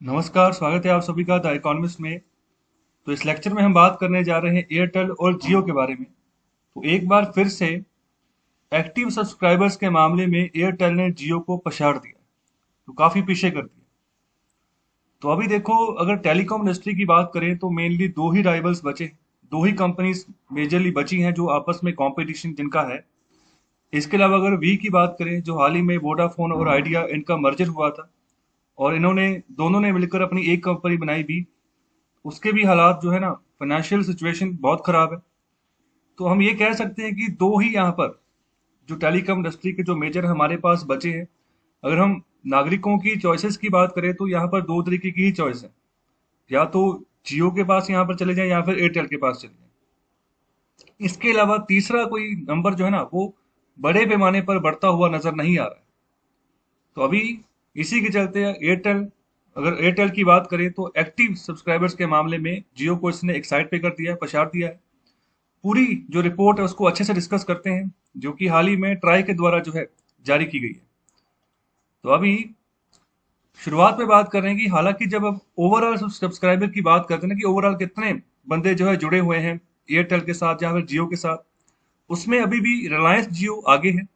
नमस्कार, स्वागत है आप सभी का द इकोनॉमिस्ट में। तो इस लेक्चर में हम बात करने जा रहे हैं एयरटेल और जियो के बारे में। तो एक बार फिर से एक्टिव सब्सक्राइबर्स के मामले में एयरटेल ने जियो को पछाड़ दिया, तो काफी पीछे कर दिया। तो अभी देखो, अगर टेलीकॉम इंडस्ट्री की बात करें तो मेनली दो ही राइवल्स बचे, दो ही कंपनीज मेजरली बची हैं जो आपस में कंपटीशन जिनका है। इसके अलावा अगर वी की बात करें, जो हाल ही में वोडाफोन और आइडिया इनका मर्जर हुआ था और इन्होंने दोनों ने मिलकर अपनी एक कंपनी बनाई भी, उसके भी हालात जो है ना, फाइनेंशियल सिचुएशन बहुत खराब है। तो हम ये कह सकते हैं कि दो ही यहाँ पर जो टेलीकॉम इंडस्ट्री के जो मेजर हमारे पास बचे हैं। अगर हम नागरिकों की चॉइसेस की बात करें तो यहाँ पर दो तरीके की ही चॉइस है, या तो जियो के पास यहाँ पर चले जाएं या फिर एयरटेल के पास चले जाएं। इसके अलावा तीसरा कोई नंबर जो है ना, वो बड़े पैमाने पर बढ़ता हुआ नजर नहीं आ रहा है। तो अभी इसी के चलते एयरटेल, अगर एयरटेल की बात करें तो एक्टिव सब्सक्राइबर्स के मामले में जियो को इसने एक साइड पे कर दिया है, पछाड़ दिया है। पूरी जो रिपोर्ट है उसको अच्छे से डिस्कस करते हैं, जो कि हाल ही में ट्राई के द्वारा जो है जारी की गई है। तो अभी शुरुआत में बात कर रहे हैं कि हालांकि जब अब ओवरऑल सब्सक्राइबर की बात करते हैं ना, कि ओवरऑल कितने बंदे जो है जुड़े हुए हैं एयरटेल के साथ या फिर जियो के साथ, उसमें अभी भी रिलायंस जियो आगे है।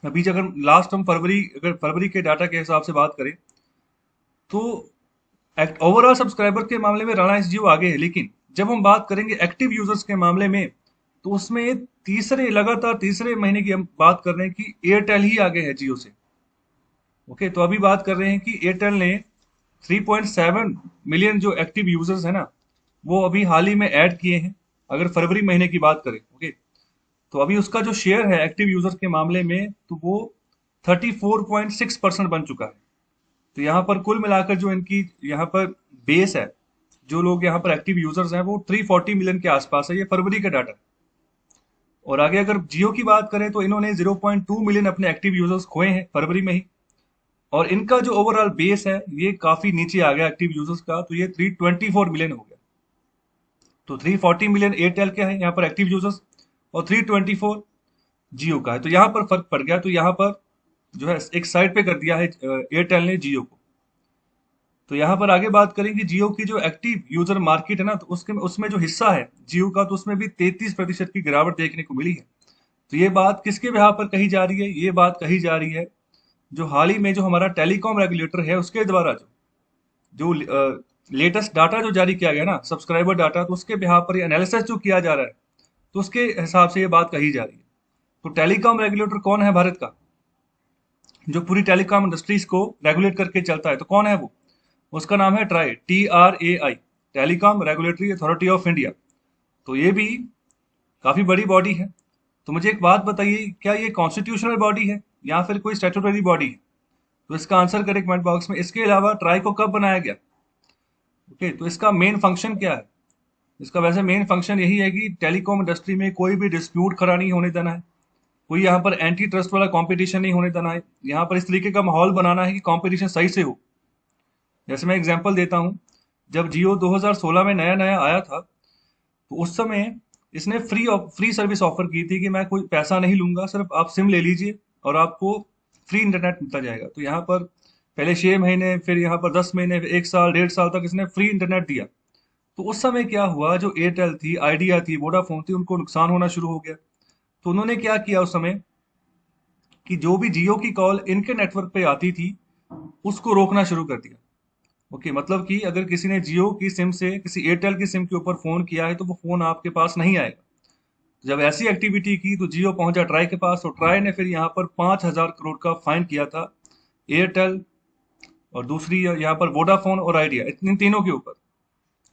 अभी अगर लास्ट हम अगर फरवरी के डाटा के हिसाब से बात करें तो ओवरऑल सब्सक्राइबर के मामले में रिलायंस जियो आगे है। लेकिन जब हम बात करेंगे एक्टिव यूजर्स के मामले में, तो उसमें लगातार तीसरे महीने की हम बात कर रहे हैं कि एयरटेल ही आगे है जियो से। ओके, तो अभी बात कर रहे हैं कि एयरटेल ने 3.7 मिलियन जो एक्टिव यूजर्स है ना, वो अभी हाल ही में ऐड किए हैं। अगर फरवरी महीने की बात करें, ओके, तो अभी उसका जो शेयर है एक्टिव यूजर्स के मामले में, तो वो 34.6% बन चुका है। तो यहाँ पर कुल मिलाकर जो इनकी यहाँ पर बेस है, जो लोग यहाँ पर एक्टिव यूजर्स हैं, वो 340 मिलियन के आसपास है। ये फरवरी का डाटा। और आगे अगर जियो की बात करें तो इन्होंने 0.2 मिलियन अपने एक्टिव यूजर्स खोए हैं फरवरी में ही। और इनका जो ओवरऑल बेस है ये काफी नीचे आ गया एक्टिव यूजर्स का, तो ये 324 मिलियन हो गया। तो 340 मिलियन एयरटेल के हैं यहाँ पर एक्टिव यूजर्स, और 324 जियो का है। तो यहाँ पर फर्क पड़ गया। तो यहाँ पर जो है एक साइड पे कर दिया है एयरटेल ने जियो को। तो यहाँ पर आगे बात करेंगे जियो की जो एक्टिव यूजर मार्केट है ना, तो उसके उसमें जो हिस्सा है जियो का, तो उसमें भी 33% की गिरावट देखने को मिली है। तो ये बात किसके बिहार पर कही जा रही है? ये बात कही जा रही है जो हाल ही में जो हमारा टेलीकॉम रेगुलेटर है उसके द्वारा जो लेटेस्ट डाटा जो जारी किया गया ना, सब्सक्राइबर डाटा, तो उसके बिहार पर एनालिसिस जो किया जा रहा है, तो उसके हिसाब से ये बात कही जा रही है। तो टेलीकॉम रेगुलेटर कौन है भारत का, जो पूरी टेलीकॉम इंडस्ट्रीज को रेगुलेट करके चलता है? तो कौन है वो? उसका नाम है try, TRAI, telecom regulatory authority of India. तो ये भी काफी बड़ी बॉडी है। तो मुझे एक बात बताइए, क्या ये कॉन्स्टिट्यूशनल बॉडी है या फिर कोई स्टैट्यूटरी बॉडी है? तो इसका आंसर करें कमेंट बॉक्स में। इसके अलावा ट्राई को कब बनाया गया? ओके, तो इसका मेन फंक्शन क्या है? इसका वैसे मेन फंक्शन यही है कि टेलीकॉम इंडस्ट्री में कोई भी डिस्प्यूट खड़ा नहीं होने देना है, कोई यहाँ पर एंटी ट्रस्ट वाला कंपटीशन नहीं होने देना है। यहाँ पर इस तरीके का माहौल बनाना है कि कंपटीशन सही से हो। जैसे मैं एग्जांपल देता हूँ, जब जियो 2016 में नया नया आया था, तो उस समय इसने फ्री सर्विस ऑफर की थी कि मैं कोई पैसा नहीं लूंगा, सिर्फ आप सिम ले लीजिए और आपको फ्री इंटरनेट मिलता जाएगा। तो यहाँ पर पहले 6 महीने, फिर यहाँ पर 10 महीने, फिर 1 साल, 1.5 साल तक इसने फ्री इंटरनेट दिया। तो उस समय क्या हुआ, जो एयरटेल थी, आइडिया थी, वोडाफोन थी, उनको नुकसान होना शुरू हो गया। तो उन्होंने क्या किया उस समय, कि जो भी जियो की कॉल इनके नेटवर्क पे आती थी उसको रोकना शुरू कर दिया। ओके, मतलब कि अगर किसी ने जियो की सिम से किसी एयरटेल की सिम के ऊपर फोन किया है तो वो फोन आपके पास नहीं आएगा। जब ऐसी एक्टिविटी की तो जियो पहुंचा ट्राई के पास, और ट्राई ने फिर यहाँ पर 5,000 करोड़ का फाइन किया था एयरटेल और दूसरी यहाँ पर वोडाफोन और आइडिया, इन तीनों के ऊपर।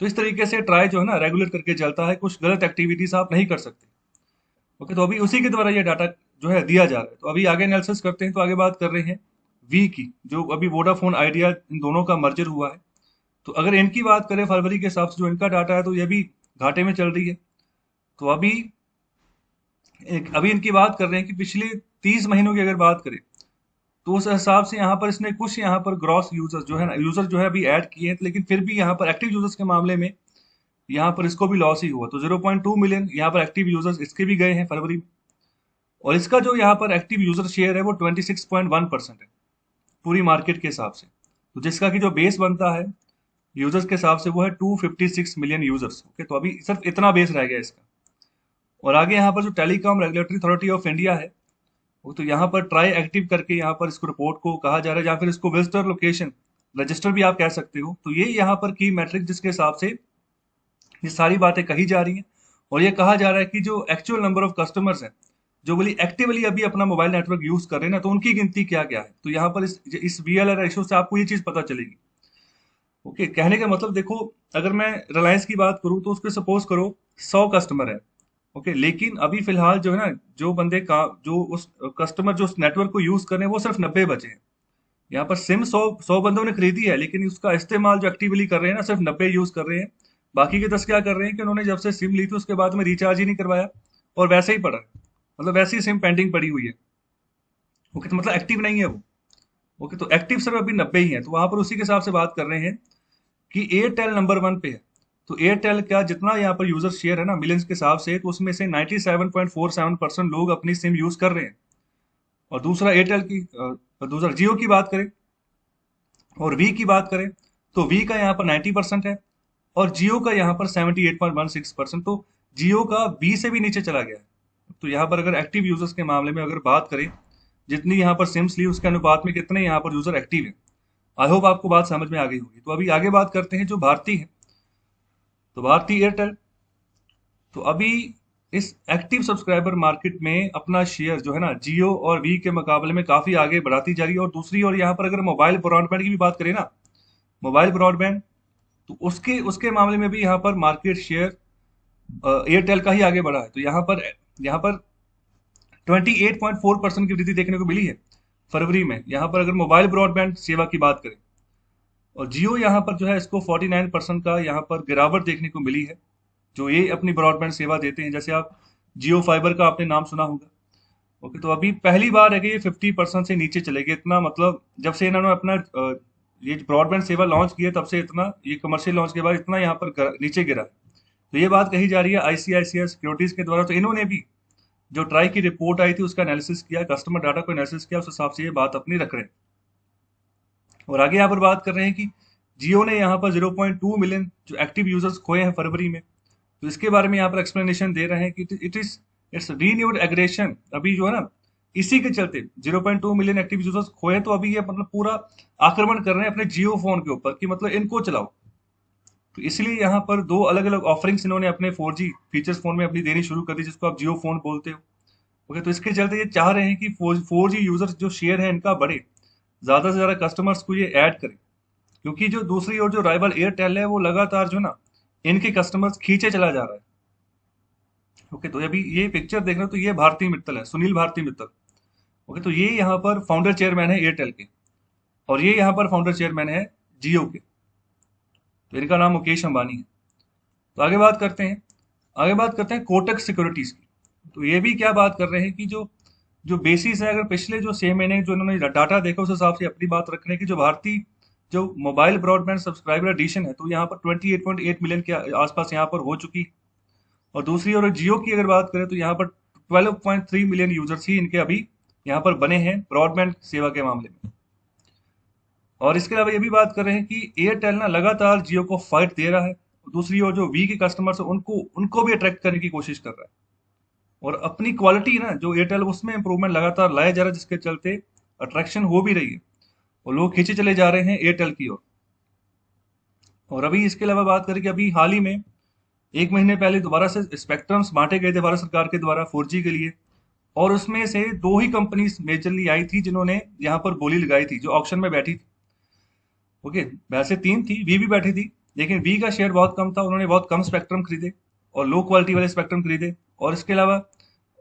तो इस तरीके से ट्राई जो है ना रेगुलेट करके चलता है, कुछ गलत एक्टिविटीज आप नहीं कर सकते। ओके, तो अभी उसी के द्वारा ये डाटा जो है दिया जा रहा है। तो अभी आगे एनालिसिस करते हैं। तो आगे बात कर रहे हैं वी की, जो अभी वोडाफोन आइडिया इन दोनों का मर्जर हुआ है। तो अगर इनकी बात करें फरवरी के हिसाब से जो इनका डाटा है, तो ये भी घाटे में चल रही है। तो अभी इनकी बात कर रहे हैं कि पिछले 30 महीनों की अगर बात करें, तो उस हिसाब से यहाँ पर इसने कुछ यहाँ पर ग्रॉस यूजर्स जो है ना, यूजर जो है अभी ऐड किए हैं, लेकिन फिर भी यहाँ पर एक्टिव यूजर्स के मामले में यहाँ पर इसको भी लॉस ही हुआ। तो 0.2 मिलियन यहाँ पर एक्टिव यूजर्स इसके भी गए हैं फरवरी में। और इसका जो यहाँ पर एक्टिव यूजर शेयर है वो 26.1% है पूरी मार्केट के हिसाब से। तो जिसका कि जो बेस बनता है यूजर्स के हिसाब से वो है 256 मिलियन यूजर्स। ओके, तो अभी सिर्फ इतना बेस रह गया इसका। और आगे यहाँ पर जो telecom regulatory authority of India है, वो तो यहाँ पर ट्राई एक्टिव करके यहाँ पर इसको रिपोर्ट को कहा जा रहा है, या फिर इसको विजिटर लोकेशन रजिस्टर भी आप कह सकते हो। तो ये यहाँ पर की मैट्रिक जिसके हिसाब से ये सारी बातें कही जा रही हैं, और ये कहा जा रहा है कि जो एक्चुअल नंबर ऑफ कस्टमर्स हैं जो बोली एक्टिवली अभी अपना मोबाइल नेटवर्क यूज कर रहे हैं ना, तो उनकी गिनती क्या क्या है। तो यहाँ पर इस वीएलआर रेशो से आपको ये चीज पता चलेगी। ओके, कहने का मतलब देखो, अगर मैं रिलायंस की बात करूं तो उसके सपोज करो 100 कस्टमर है। ओके, लेकिन अभी फिलहाल जो है ना, जो बंदे का जो उस कस्टमर जो उस नेटवर्क को यूज कर रहे हैं वो सिर्फ 90 बचे हैं। यहाँ पर सिम 100 बंदों ने खरीदी है, लेकिन उसका इस्तेमाल जो एक्टिवली कर रहे हैं ना सिर्फ 90 यूज कर रहे हैं। बाकी के 10 क्या कर रहे हैं कि उन्होंने जब से सिम ली थी उसके बाद में रिचार्ज ही नहीं करवाया, और वैसे ही पड़ा है, मतलब वैसे ही सिम पेंडिंग पड़ी हुई है। ओके, तो मतलब एक्टिव नहीं है वो। ओके, तो एक्टिव सिर्फ अभी 90 ही है। तो वहां पर उसी के हिसाब से बात कर रहे हैं कि एयरटेल नंबर 1 पे है। तो एयरटेल का जितना यहाँ पर यूजर शेयर है ना मिलियंस के हिसाब से, तो उसमें से 97.47% लोग अपनी सिम यूज कर रहे हैं। और दूसरा एयरटेल की दूसरा जियो की बात करें और वी की बात करें, तो वी का यहाँ पर 90% है, और जियो का यहाँ पर 78.16%। तो जियो का वी से भी नीचे चला गया है। तो यहाँ पर अगर एक्टिव यूजर्स के मामले में अगर बात करें, जितनी यहाँ पर सिम्स ली उसके अनुपात में कितने यहाँ पर यूजर एक्टिव है। आई होप आपको बात समझ में आ गई होगी। तो अभी आगे बात करते हैं जो भारती है। तो भारती एयरटेल तो अभी इस एक्टिव सब्सक्राइबर मार्केट में अपना शेयर जो है ना जियो और वी के मुकाबले में काफी आगे बढ़ाती जा रही है। और दूसरी ओर यहाँ पर अगर मोबाइल ब्रॉडबैंड की भी बात करें ना, मोबाइल ब्रॉडबैंड, तो उसके उसके मामले में भी यहाँ पर मार्केट शेयर एयरटेल का ही आगे बढ़ा है। तो यहाँ पर 28.4% की वृद्धि देखने को मिली है फरवरी में, यहाँ पर अगर मोबाइल ब्रॉडबैंड सेवा की बात करें। और जियो यहाँ पर जो है इसको 49% का यहाँ पर गिरावट देखने को मिली है, जो ये अपनी ब्रॉडबैंड सेवा देते हैं। जैसे आप जियो फाइबर का आपने नाम सुना होगा। ओके, तो अभी पहली बार है कि ये 50% से नीचे चलेगी। इतना मतलब जब से इन्होंने अपना ये ब्रॉडबैंड सेवा लॉन्च किया तब से इतना, ये कमर्शियल लॉन्च के बाद इतना यहाँ पर नीचे गिरा है। तो ये बात कही जा रही है आईसीआईसीआई सिक्योरिटीज के द्वारा। तो इन्होंने भी जो ट्राई की रिपोर्ट आई थी उसका एनालिसिस किया, कस्टमर डाटा को एनालिसिस किया, उस हिसाब से ये बात अपनी रख रहे हैं। और आगे यहाँ पर बात कर रहे हैं कि जियो ने यहाँ पर 0.2 मिलियन जो एक्टिव यूजर्स खोए हैं फरवरी में। तो इसके बारे में यहाँ पर एक्सप्लेनेशन दे रहे हैं कि इट्स रीन्यूड एग्रेशन। अभी जो है ना इसी के चलते 0.2 मिलियन एक्टिव यूजर्स खोए, तो अभी ये मतलब पूरा आक्रमण कर रहे हैं अपने जियो फोन के ऊपर कि मतलब इनको चलाओ। तो इसलिए यहाँ पर दो अलग अलग ऑफरिंग्स इन्होंने अपने 4G फीचर्स फोन में अपनी देनी शुरू कर दी, जिसको आप जियो फोन बोलते हो। ओके, तो इसके चलते ये चाह रहे हैं कि 4G यूजर्स जो शेयर है इनका बढ़े, ज्यादा से ज्यादा कस्टमर्स को ये ऐड करें। क्योंकि जो दूसरी ओर जो राइवल एयरटेल है वो लगातार जो ना इनके कस्टमर्स खींचे चला जा रहा है। ओके, तो अभी ये पिक्चर देख रहे हो तो ये भारती मित्तल है, सुनील भारती मित्तल। ओके, तो ये यहाँ पर फाउंडर चेयरमैन है एयरटेल के, और ये यहाँ पर फाउंडर चेयरमैन है जियो के। तो इनका नाम मुकेश अंबानी है। तो आगे बात करते हैं कोटक सिक्योरिटीज की। तो ये भी क्या बात कर रहे हैं कि जो जो बेसिस है, अगर पिछले जो 6 महीने जो इन्होंने डाटा देखा उस हिसाब से अपनी बात रख रहे हैं कि जो भारतीय जो मोबाइल ब्रॉडबैंड सब्सक्राइबर एडिशन है, तो यहाँ पर 28.8 मिलियन के आसपास यहाँ पर हो चुकी। और दूसरी ओर जियो की अगर बात करें तो यहाँ पर 12.3 मिलियन यूजर्स ही इनके अभी यहाँ पर बने हैं ब्रॉडबैंड सेवा के मामले में। और इसके अलावा ये भी बात कर रहे हैं कि एयरटेल ना लगातार जियो को फाइट दे रहा है, दूसरी ओर जो वी के कस्टमर्स है उनको उनको भी अट्रैक्ट करने की कोशिश कर रहा है। और अपनी क्वालिटी ना जो एयरटेल उसमें इंप्रूवमेंट लगातार लाया जा रहा है, जिसके चलते अट्रैक्शन हो भी रही है और लोग खींचे चले जा रहे हैं एयरटेल की ओर। और अभी इसके अलावा बात करें कि अभी हाल ही में 1 महीने पहले दोबारा से स्पेक्ट्रम्स बांटे गए थे भारत सरकार के द्वारा 4G के लिए, और उसमें से दो ही कंपनीज मेजरली आई थी जिन्होंने यहाँ पर बोली लगाई थी, जो ऑक्शन में बैठी थी। ओके, वैसे तीन थी, वी भी बैठी थी, लेकिन वी का शेयर बहुत कम था, उन्होंने बहुत कम स्पेक्ट्रम खरीदे और लो क्वालिटी वाले स्पेक्ट्रम खरीदे। और इसके अलावा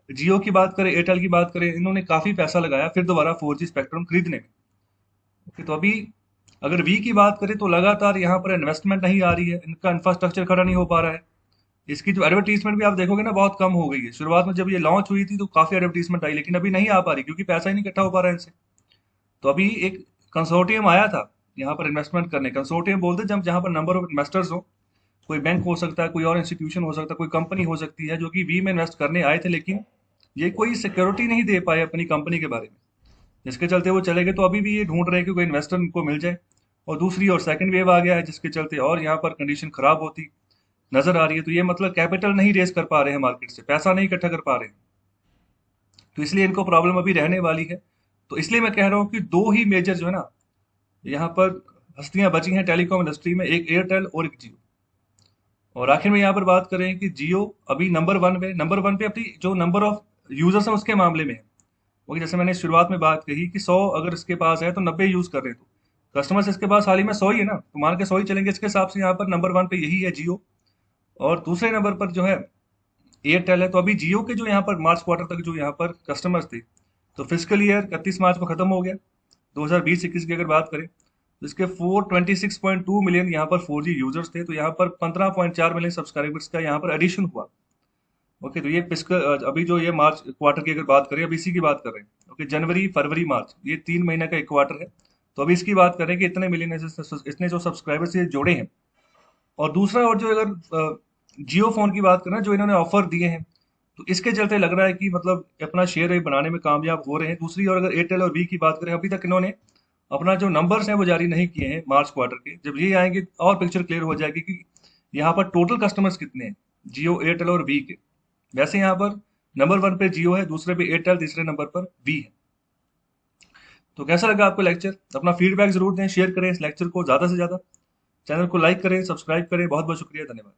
जियो की बात करें, एयरटेल की बात करें, इन्होंने काफी पैसा लगाया फिर दोबारा 4G स्पेक्ट्रम खरीदने में। ओके, तो अभी अगर वी की बात करें तो लगातार यहाँ पर इन्वेस्टमेंट नहीं आ रही है, इनका इंफ्रास्ट्रक्चर खड़ा नहीं हो पा रहा है। इसकी जो एडवर्टीजमेंट भी आप देखोगे ना बहुत कम हो गई है। शुरुआत में जब ये लॉन्च हुई थी तो काफी एडवर्टीजमेंट आई, लेकिन अभी नहीं आ पा रही क्योंकि पैसा ही नहीं इकट्ठा हो पा रहा है इनसे। तो अभी एक कंसोर्टियम आया था यहाँ पर इन्वेस्टमेंट करने। कंसोर्टियम बोलते जब जहाँ पर नंबर ऑफ इन्वेस्टर्स हो, कोई बैंक हो सकता है, कोई और इंस्टीट्यूशन हो सकता है, कोई कंपनी हो सकती है, जो कि वी में इन्वेस्ट करने आए थे, लेकिन ये कोई सिक्योरिटी नहीं दे पाए अपनी कंपनी के बारे में, जिसके चलते वो चले गए। तो अभी भी ये ढूंढ रहे हैं कि कोई इन्वेस्टर इनको मिल जाए और दूसरी और सेकंड वेव आ गया है, जिसके चलते और यहाँ पर कंडीशन खराब होती नजर आ रही है। तो ये मतलब कैपिटल नहीं रेज कर पा रहे हैं मार्केट से, पैसा नहीं इकट्ठा कर पा रहे हैं, तो इसलिए इनको प्रॉब्लम अभी रहने वाली है। तो इसलिए मैं कह रहा हूँ कि दो ही मेजर जो है ना यहाँ पर हस्तियां बची हैं टेलीकॉम इंडस्ट्री में, एक एयरटेल और एक जियो। और आखिर में यहाँ पर बात करें कि जियो अभी नंबर वन पे अपनी जो नंबर ऑफ यूजर्स हैं उसके मामले में है। वो जैसे मैंने शुरुआत में बात कही कि 100 अगर इसके पास है तो 90 यूज कर रहे हैं, तो कस्टमर्स इसके पास हाल ही में 100 ही है ना, तो मान के 100 ही चलेंगे। इसके हिसाब से यहाँ पर नंबर वन पे यही है जियो, और दूसरे नंबर पर जो है एयरटेल है। तो अभी जियो के जो यहाँ पर मार्च क्वार्टर तक जो यहाँ पर कस्टमर्स थे, तो फिजिकल ईयर 31 मार्च को खत्म हो गया 2020-21 की अगर बात करें, तो इसके 426.2 मिलियन यहाँ पर 4G यूजर्स थे। तो यहाँ पर 15.4 मिलियन सब्सक्राइबर्स का यहाँ पर एडिशन हुआ। ओके, तो ये फिजिकल अभी जो ये मार्च क्वार्टर की अगर बात करें, अब इसी की बात कर रहे हैं। ओके, जनवरी फरवरी मार्च ये 3 महीने का एक क्वार्टर है। तो अभी इसकी बात करें कि इतने मिलियन इसने जो सब्सक्राइबर्स ये जोड़े हैं। और दूसरा, और जो अगर जियो फोन की बात करें जो इन्होंने ऑफर दिए हैं, तो इसके चलते लग रहा है कि मतलब अपना शेयर बनाने में कामयाब हो रहे हैं। दूसरी और अगर एयरटेल और वी की बात करें, अभी तक इन्होंने अपना जो नंबर्स हैं वो जारी नहीं किए हैं मार्च क्वार्टर के। जब ये आएंगे और पिक्चर क्लियर हो जाएगी कि यहाँ पर टोटल कस्टमर्स कितने हैं जियो, एयरटेल और वी के। वैसे यहाँ पर नंबर वन पे जियो है, दूसरे पे एयरटेल, तीसरे नंबर पर वी है। तो कैसा लगा आपको लेक्चर? अपना फीडबैक जरूर दें, शेयर करें इस लेक्चर को ज़्यादा से ज़्यादा, चैनल को लाइक करें, सब्सक्राइब करें। बहुत बहुत शुक्रिया, धन्यवाद।